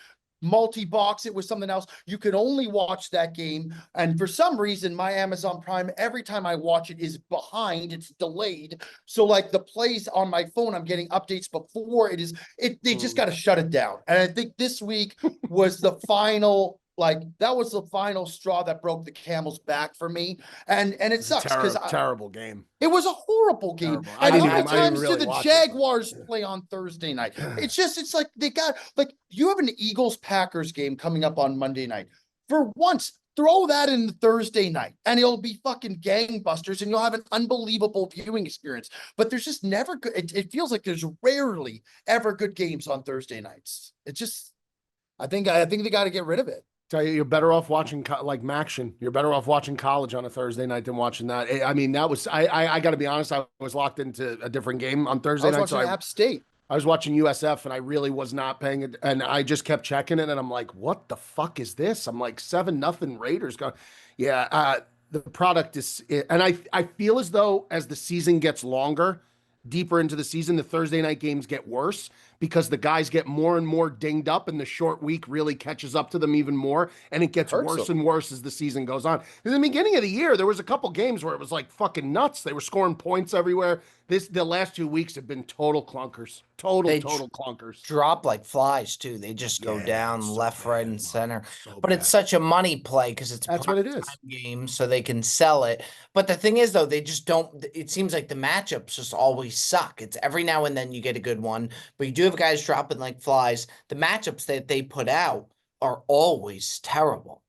multi-box it with something else. You could only watch that game. And for some reason, my Amazon Prime, every time I watch it, is behind. It's delayed. So like the plays on my phone, I'm getting updates before it is. They just got to shut it down. And I think this week was the final. Like, that was the final straw that broke the camel's back for me. And it sucks, because terrible game. It was a horrible game. Terrible. And how many times did the Jaguars play on Thursday night? It's like they got, like, you have an Eagles-Packers game coming up on Monday night. For once, throw that in the Thursday night, and it'll be fucking gangbusters, and you'll have an unbelievable viewing experience. But there's just never good. It feels like there's rarely ever good games on Thursday nights. It just, I think they got to get rid of it. Tell you, you're better off watching like Maction. You're better off watching college on a Thursday night than watching that. I mean, that was I got to be honest. I was locked into a different game on Thursday night. I was watching App State. I was watching USF, and I really was not paying it. And I just kept checking it, and I'm like, "What the fuck is this?" I'm like, 7-0 Raiders. Yeah. The product is, and I feel as though as the season gets longer, deeper into the season, the Thursday night games get worse, because the guys get more and more dinged up, and the short week really catches up to them even more, and it gets worse and worse as the season goes on. In the beginning of the year, there was a couple games where it was like fucking nuts. They were scoring points everywhere. The last 2 weeks have been total clunkers. Total clunkers. Drop like flies too. They just go down left, right, and center. But it's such a money play, because that's what it is. Game, so they can sell it. But the thing is, though, they just don't. It seems like the matchups just always suck. It's every now and then you get a good one, but you do have guys dropping like flies. The matchups that they put out are always terrible.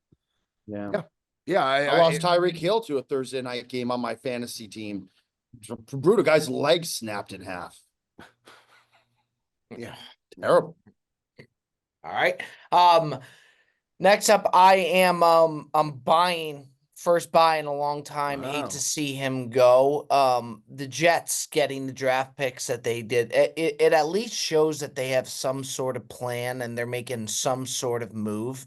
Yeah. I lost Tyreek Hill to a Thursday night game on my fantasy team. Brutal, guy's leg snapped in half. Yeah, terrible. All right. Next up, I am I'm buying first buy in a long time. Wow. Hate to see him go. The Jets getting the draft picks that they did. It at least shows that they have some sort of plan and they're making some sort of move.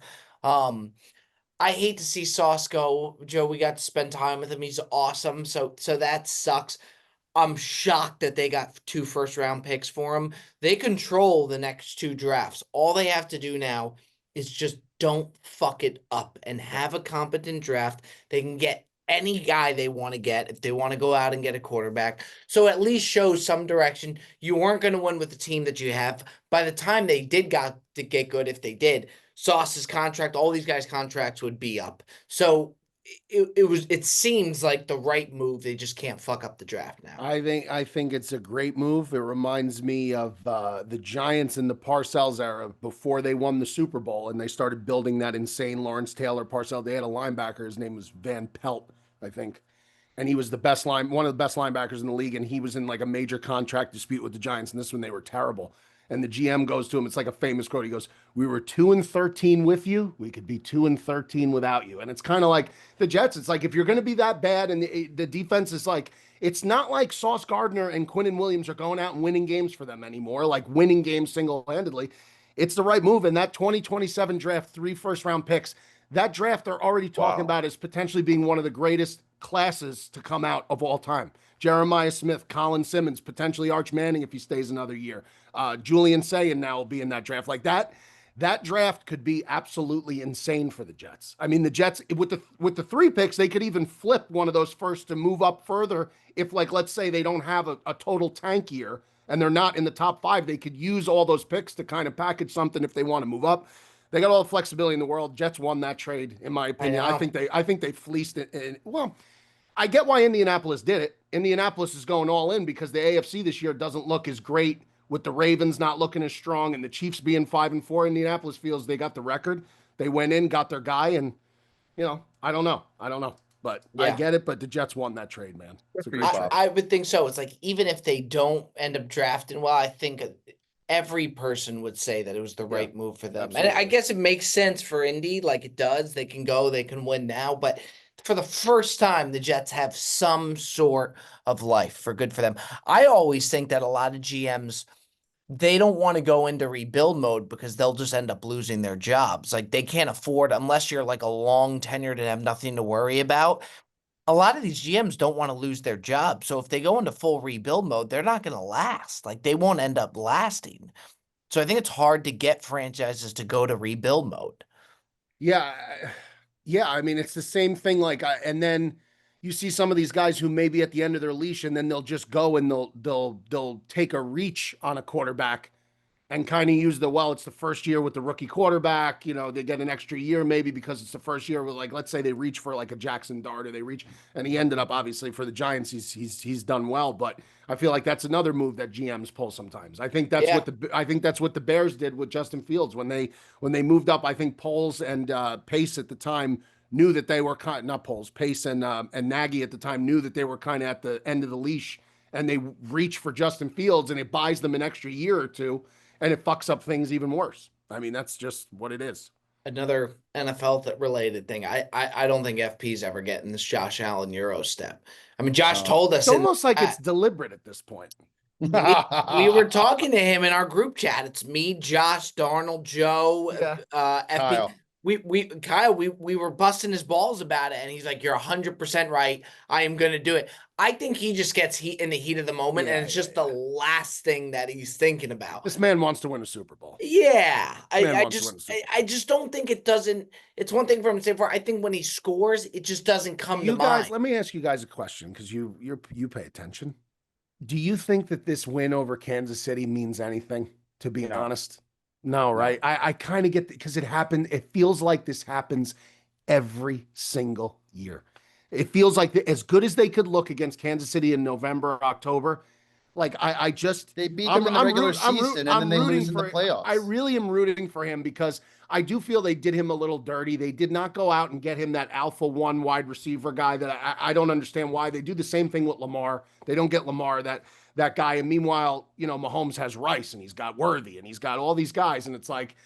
I hate to see Sauce go. Joe, we got to spend time with him. He's awesome. So that sucks. I'm shocked that they got 2 first-round picks for him. They control the next 2 drafts. All they have to do now is just don't fuck it up and have a competent draft. They can get any guy they want to get if they want to go out and get a quarterback. So at least show some direction. You weren't going to win with the team that you have. By the time they did got to get good, if they did, Sauce's contract, all these guys' contracts would be up. So it seems like the right move. They just can't fuck up the draft now. I think it's a great move. It reminds me of the Giants in the Parcells era before they won the Super Bowl, and they started building that insane Lawrence Taylor Parcell. They had a linebacker. His name was Van Pelt, I think. And he was one of the best linebackers in the league, and he was in like a major contract dispute with the Giants, and this one they were terrible. And the GM goes to him. It's like a famous quote. He goes, "We were 2-13 with you. We could be 2-13 without you." And it's kind of like the Jets. It's like, if you're going to be that bad, and the defense is like, it's not like Sauce Gardner and Quinnen Williams are going out and winning games for them anymore, like winning games single-handedly. It's the right move. And that 2027 draft, 3 first-round picks, that draft they're already talking about as potentially being one of the greatest classes to come out of all time. Jeremiah Smith, Colin Simmons, potentially Arch Manning if he stays another year. Julian Sayin now will be in that draft. Like that draft could be absolutely insane for the Jets. I mean, the Jets with the 3 picks, they could even flip one of those first to move up further. If, like, let's say they don't have a total tank year and they're not in the top 5, they could use all those picks to kind of package something if they want to move up. They got all the flexibility in the world. Jets won that trade, in my opinion. I think they fleeced it. And, well, I get why Indianapolis did it. Indianapolis is going all in because the AFC this year doesn't look as great, with the Ravens not looking as strong and the Chiefs being 5-4. Indianapolis feels they got the record. They went in, got their guy, and I don't know. but I Yeah. get it. But the Jets won that trade, man. It's a Good for you, great Bob. trade. I would think so. It's like even if they don't end up drafting well, I think every person would say that it was the Yeah, right move for them. And I absolutely. guess it makes sense for Indy, like it does. They can go, they can win now. But for the first time, the Jets have some sort of life for good for them. I always think that a lot of GMs, they don't want to go into rebuild mode because they'll just end up losing their jobs. Like they can't afford, unless you're like a long tenured and have nothing to worry about. A lot of these GMs don't want to lose their job. So if they go into full rebuild mode, they're not going to last. Like they won't end up lasting. So I think it's hard to get franchises to go to rebuild mode. Yeah, yeah. I mean, it's the same thing. Like, and then you see some of these guys who may be at the end of their leash, and then they'll just go and they'll take a reach on a quarterback and kind of use it's the first year with the rookie quarterback. You know, they get an extra year maybe because it's the first year with, like, let's say they reach for like a Jackson Dart, or they reach, and he ended up obviously for the Giants. He's done well, but I feel like that's another move that GMs pull sometimes. I think that's Yeah. what the Bears did with Justin Fields when they moved up. I think Poles and Pace at the time knew that they were not Poles, Pace and Nagy at the time knew that they were kind of at the end of the leash, and they reach for Justin Fields, and it buys them an extra year or two. And it fucks up things even worse. I mean, that's just what it is. Another NFL related thing. I don't think FP's ever getting this Josh Allen Euro step. I mean, Josh told us It's almost like it's deliberate at this point. we were talking to him in our group chat. It's me, Josh, Darnold, Joe, FP. Kyle. Kyle, we were busting his balls about it, and he's like, "You're 100% right. I am going to do it." I think he just gets in the heat of the moment, and it's just the last thing that he's thinking about. This man wants to win a Super Bowl. Yeah, I just don't think it doesn't. It's one thing for him to say, I think when he scores, it just doesn't come to mind. Let me ask you guys a question, because you pay attention. Do you think that this win over Kansas City means anything, to be honest? No, right? I kind of get, because it happened. It feels like this happens every single year. It feels like as good as they could look against Kansas City in November, October, like I just they beat them in the regular season, and then they lose in the playoffs. I really am rooting for him, because I do feel they did him a little dirty. They did not go out and get him that alpha one wide receiver guy that I don't understand why. They do the same thing with Lamar. They don't get Lamar, that guy. And meanwhile, you know, Mahomes has Rice, and he's got Worthy, and he's got all these guys. And it's like,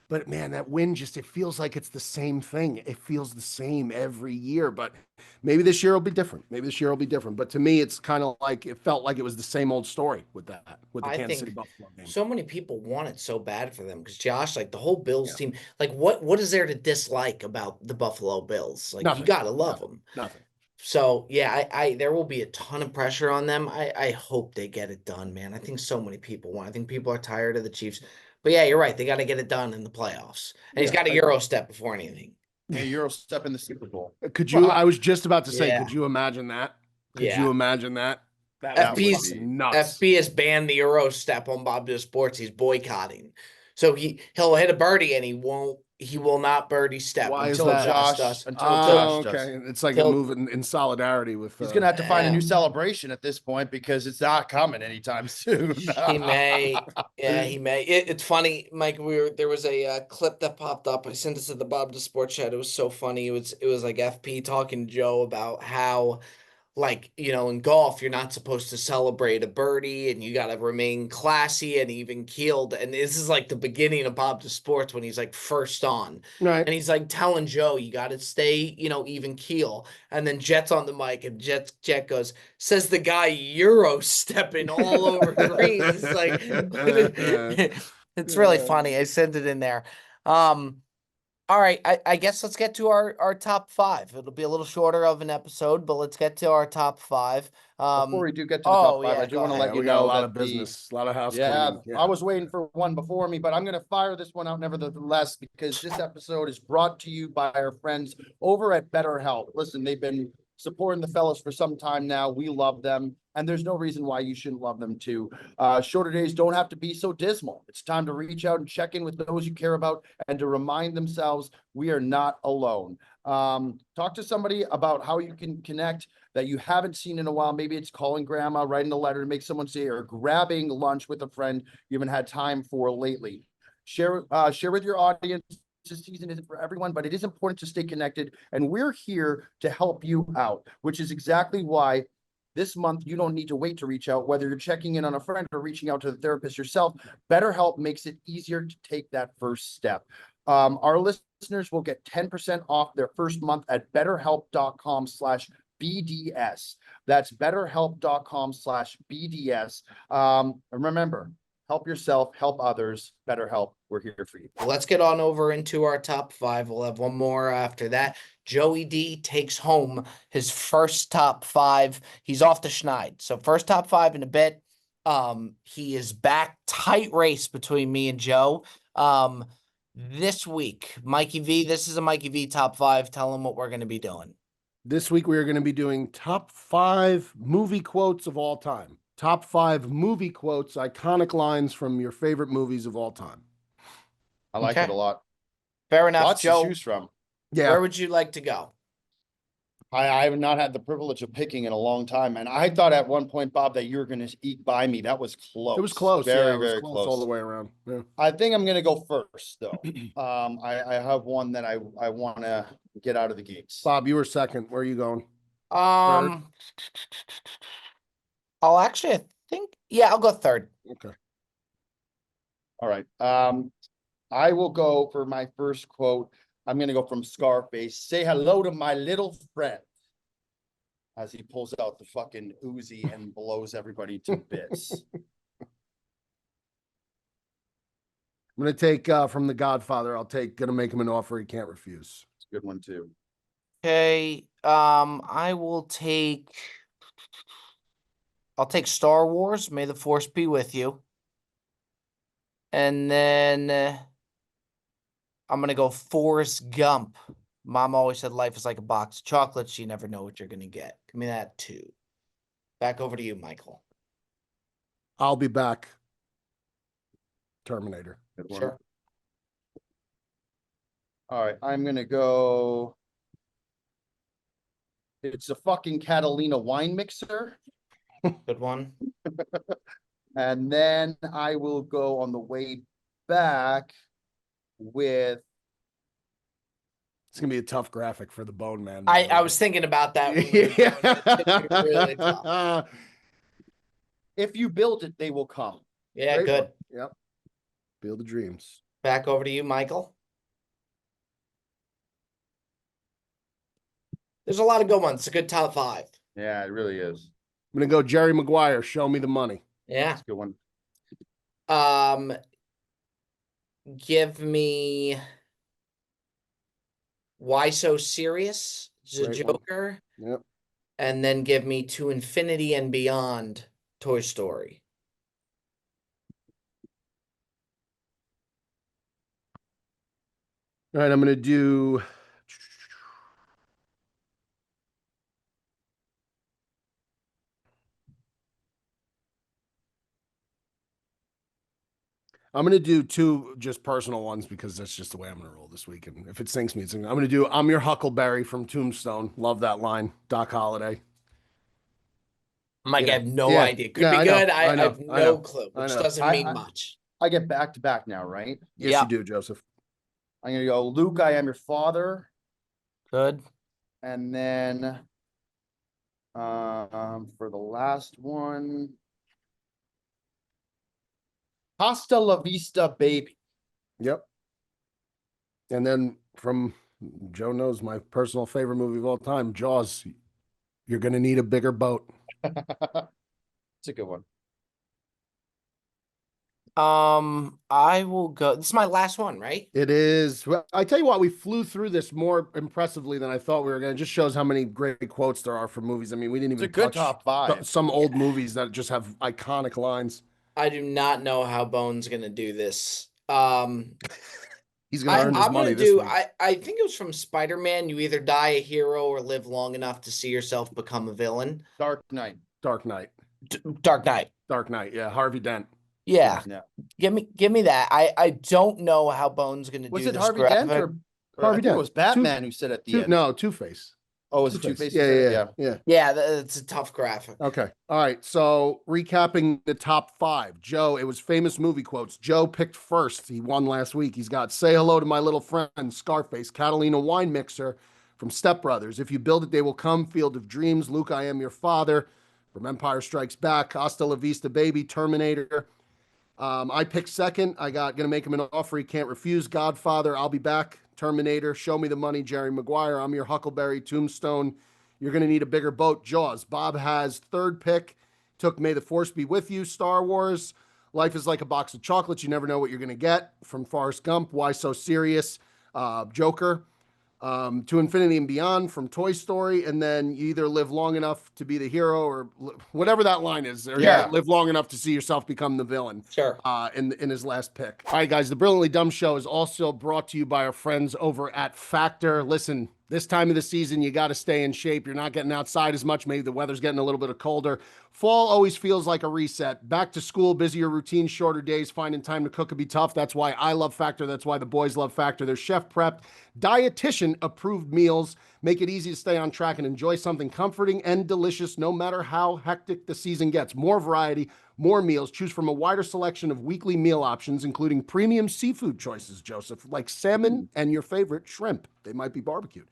but man, that win it feels like it's the same thing. It feels the same every year, but maybe this year will be different. But to me, it's kind of like, it felt like it was the same old story with the Kansas City Buffalo game. So many people want it so bad for them, because Josh, like the whole Bills team, like what is there to dislike about the Buffalo Bills? Like, you gotta love them. Nothing. So yeah, I there will be a ton of pressure on them. I hope they get it done, man. I think so many people want. I think people are tired of the Chiefs. But yeah, you're right. They got to get it done in the playoffs. And he's got a Euro step before anything. A Euro step in the Super Bowl. Could you? I was just about to say, could you imagine that? Could you imagine that? That FB's nuts. FB has banned the Euro step on Bob Does Sports. He's boycotting. So he'll hit a birdie, and he will not birdie step until Josh does. Until Josh does. Okay. It's like a move in solidarity with. He's gonna have to find a new celebration at this point, because it's not coming anytime soon. He may. Yeah, he may. It's funny, Mike. There was a clip that popped up. I sent it to the Bob the Sports chat. It was so funny. It was like FP talking to Joe about how, like, you know, in golf, you're not supposed to celebrate a birdie, and you got to remain classy and even keeled. And this is like the beginning of Bob the Sports, when he's like first on. Right. And he's like telling Joe, you got to stay, you know, even keel. And then Jet's on the mic, and Jet goes, says the guy Euro stepping all over green. It's like, it's really funny. I sent it in there. All right, I guess let's get to our top five. It'll be a little shorter of an episode, but let's get to our top five. Before we do get to the top five, I do want to let you know a lot of business, a lot of housekeeping. Yeah, I was waiting for one before me, but I'm going to fire this one out nevertheless, because this episode is brought to you by our friends over at BetterHelp. Listen, they've been supporting the fellas for some time now. We love them, and there's no reason why you shouldn't love them too. Shorter days don't have to be so dismal. It's time to reach out and check in with those you care about, and to remind themselves we are not alone. Talk to somebody about how you can connect that you haven't seen in a while. Maybe it's calling grandma, writing a letter to make someone say, or grabbing lunch with a friend you haven't had time for lately. Share with your audience this season isn't for everyone, but it is important to stay connected. And we're here to help you out, which is exactly why this month you don't need to wait to reach out, whether you're checking in on a friend or reaching out to the therapist yourself. BetterHelp makes it easier to take that first step. Our listeners will get 10% off their first month at betterhelp.com/BDS. That's betterhelp.com/BDS. And remember, help yourself, help others. BetterHelp, we're here for you. Let's get on over into our top 5. We'll have one more after that. Joey D takes home his first top 5. He's off the schneid. So first top 5 in a bit. He is back. Tight race between me and Joe. This week, Mikey V, this is a Mikey V top 5. Tell him what we're going to be doing. This week, we are going to be doing top 5 movie quotes of all time. Top 5 movie quotes, iconic lines from your favorite movies of all time. I like Okay. it a lot. Fair enough, Lots Joe. to choose from. Yeah. Where would you like to go? I have not had the privilege of picking in a long time. And I thought at one point, Bob, that you were going to eke by me. That was close. It was close. Very, Yeah, it was very close all the way around. Yeah. I think I'm going to go first, though. I have one that I want to get out of the gates. Bob, you were second. Where are you going? I'll actually, I'll go third. Okay. All right. I will go for my first quote. I'm going to go from Scarface. Say hello to my little friend. As he pulls out the fucking Uzi and blows everybody to bits. I'm going to take from The Godfather. Going to make him an offer he can't refuse. It's a good one, too. Okay. I'll take Star Wars. May the Force be with you. And then I'm going to go Forrest Gump. Mom always said life is like a box of chocolates. You never know what you're going to get. Give me that too. Back over to you, Michael. I'll be back. Terminator. Good one. Sure. All right. I'm going to go. It's a fucking Catalina wine mixer. Good one. And then I will go on the way back with. It's going to be a tough graphic for the Bone Man. I was thinking about that. When we were doing it. It's gonna be really tough. If you build it, they will come. Yeah, Great good. one. Yep. Field of Dreams. Back over to you, Michael. There's a lot of good ones. It's a good top 5. Yeah, it really is. I'm going to go Jerry Maguire. Show me the money. Yeah. That's a good one. Give me Why So Serious? The Great one. Joker. Yep. And then give me To Infinity and Beyond, Toy Story. All right, I'm going to do. I'm going to do 2 just personal ones because that's just the way I'm going to roll this week. And if it sinks me, I'm going to do I'm Your Huckleberry from Tombstone. Love that line. Doc Holliday. Mike, Yeah. I have no Yeah. idea. Could Yeah, be I know. good. I I know. have I no know. clue, I which know. doesn't mean much. I get back to back now, right? Yes, Yeah. you do, Joseph. I'm going to go Luke, I Am Your Father. Good. And then for the last one, Hasta la vista, baby. Yep. And then from Joe knows my personal favorite movie of all time, Jaws. You're going to need a bigger boat. It's a good one. I will go. This is my last one, right? It is. Well, I tell you what, we flew through this more impressively than I thought we were going to. Just shows how many great quotes there are for movies. I mean, we didn't It's even a good touch top 5. some old movies that just have iconic lines. I do not know how Bone's gonna do this. He's going to earn his I'm money gonna this do. week. I think it was from Spider-Man. You either die a hero or live long enough to see yourself become a villain. Dark Knight. Dark Knight. Dark Knight. Dark Knight. Yeah, Harvey Dent. Yeah. Yeah. Give me that. I don't know how Bone's gonna Was do it this Harvey Dent graphic. or Harvey I think it Dent. was Batman who said at the end. No, Two-Face. Oh, it's Two-Face. Two-Face. Yeah. Yeah, it's a tough graphic. Okay. All right. So recapping the top 5. Joe, it was famous movie quotes. Joe picked first. He won last week. He's got Say Hello to My Little Friend, Scarface, Catalina Wine Mixer from Step Brothers. If You Build It, They Will Come, Field of Dreams, Luke, I Am Your Father from Empire Strikes Back, Hasta La Vista Baby, Terminator. I picked second. I got Gonna Make Him an Offer He Can't Refuse, Godfather, I'll Be Back, Terminator, Show Me the Money, Jerry Maguire, I'm Your Huckleberry, Tombstone, You're Gonna Need a Bigger Boat, Jaws. Bob has third pick, took May the Force Be With You, Star Wars, Life is Like a Box of Chocolates, You Never Know What You're Gonna Get from Forrest Gump, Why So Serious, Joker, To Infinity and Beyond from Toy Story, and then You Either Live Long Enough to Be the Hero or whatever that line is, or Yeah. Live Long Enough to See Yourself Become the Villain. Sure. In his last pick. All right, guys, the Brilliantly Dumb Show is also brought to you by our friends over at Factor. Listen, this time of the season, you got to stay in shape. You're not getting outside as much. Maybe the weather's getting a little bit colder. Fall always feels like a reset. Back to school, busier routine, shorter days, finding time to cook can be tough. That's why I love Factor. That's why the boys love Factor. They're chef prepped, dietitian approved meals. Make it easy to stay on track and enjoy something comforting and delicious no matter how hectic the season gets. More variety, more meals. Choose from a wider selection of weekly meal options, including premium seafood choices, Joseph, like salmon and your favorite shrimp. They might be barbecued.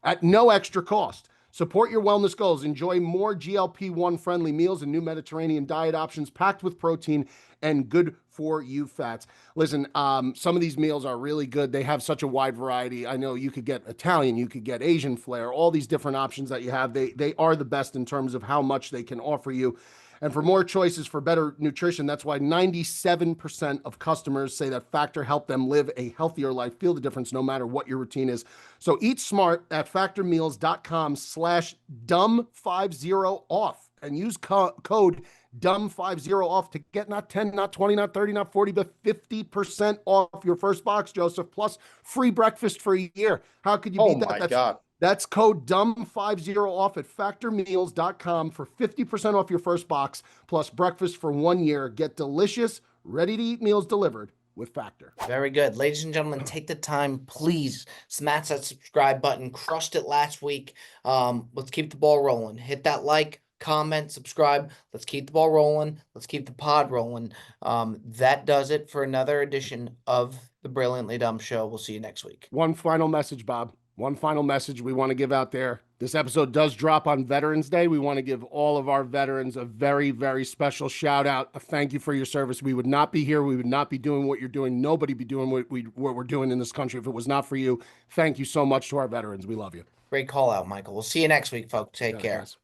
At no extra cost. Support your wellness goals. Enjoy more GLP-1 friendly meals and new Mediterranean diet options packed with protein and good for you fats. Listen, some of these meals are really good. They have such a wide variety. I know you could get Italian, you could get Asian flair, all these different options that you have. They are the best in terms of how much they can offer you. And for more choices for better nutrition, that's why 97% of customers say that Factor helped them live a healthier life. Feel the difference no matter what your routine is. So eat smart at factormeals.com/dumb50off and use code dumb50off to get not 10, not 20, not 30, not 40, but 50% off your first box, Joseph, plus free breakfast for a year. How could you beat that? Oh my God. That's code dumb50off at factormeals.com for 50% off your first box plus breakfast for 1 year. Get delicious, ready-to-eat meals delivered with Factor. Very good. Ladies and gentlemen, take the time, please. Smash that subscribe button. Crushed it last week. Let's keep the ball rolling. Hit that like, comment, subscribe. Let's keep the ball rolling. Let's keep the pod rolling. That does it for another edition of the Brilliantly Dumb Show. We'll see you next week. One final message, Bob. One final message we want to give out there. This episode does drop on Veterans Day. We want to give all of our veterans a very, very special shout out. A thank you for your service. We would not be here. We would not be doing what you're doing. Nobody be doing what we're doing in this country if it was not for you. Thank you so much to our veterans. We love you. Great call out, Michael. We'll see you next week, folks. Take care. Guys.